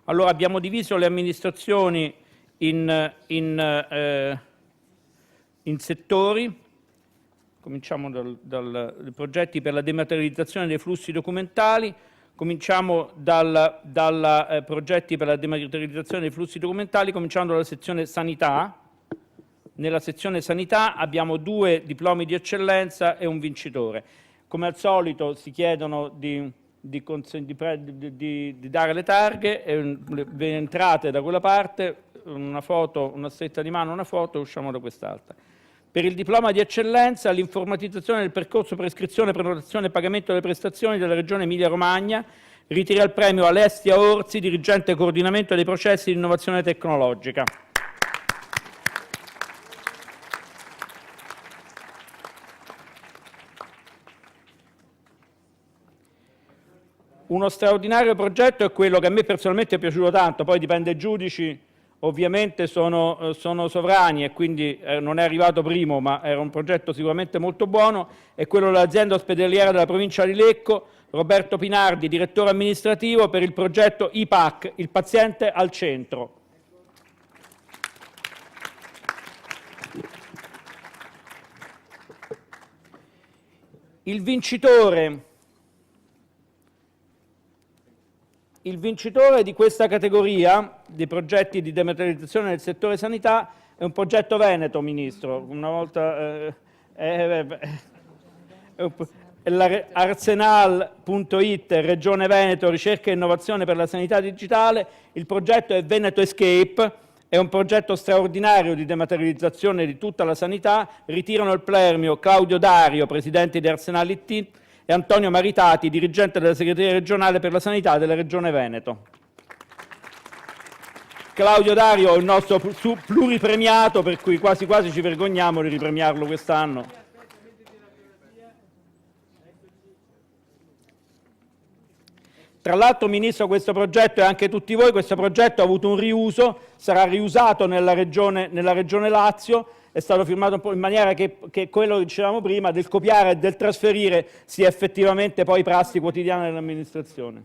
Allora, abbiamo diviso le amministrazioni in settori. Cominciamo dai progetti per la dematerializzazione dei flussi documentali. Cominciamo dai progetti per la dematerializzazione dei flussi documentali, cominciando dalla sezione sanità. Nella sezione sanità abbiamo 2 diplomi di eccellenza e un vincitore. Come al solito si chiedono di dare le targhe, ve entrate da quella parte, una foto, una stretta di mano, una foto, e usciamo da quest'altra. Per il diploma di eccellenza, l'informatizzazione del percorso prescrizione, prenotazione e pagamento delle prestazioni della Regione Emilia-Romagna, ritira il premio Alessia Orsi, dirigente coordinamento dei processi di innovazione tecnologica. Uno straordinario progetto è quello che a me personalmente è piaciuto tanto, poi dipende dai giudici, ovviamente sono sovrani e quindi non è arrivato primo, ma era un progetto sicuramente molto buono, è quello dell'azienda ospedaliera della provincia di Lecco, Roberto Pinardi, direttore amministrativo per il progetto IPAC, il paziente al centro. Il vincitore di questa categoria di progetti di dematerializzazione nel settore sanità è un progetto veneto, Ministro. Una volta Arsenal.it, Regione Veneto, ricerca e innovazione per la sanità digitale. Il progetto è Veneto Escape, è un progetto straordinario di dematerializzazione di tutta la sanità. Ritirano il premio Claudio Dario, presidente di Arsenal.it, e Antonio Maritati, dirigente della segreteria regionale per la sanità della Regione Veneto. Claudio Dario è il nostro pluripremiato, per cui quasi quasi ci vergogniamo di ripremiarlo quest'anno. Tra l'altro, Ministro, questo progetto e anche tutti voi, questo progetto ha avuto un riuso, sarà riusato nella regione Lazio, è stato firmato un po' in maniera che quello che dicevamo prima, del copiare e del trasferire, sia effettivamente poi prassi quotidiana dell'amministrazione.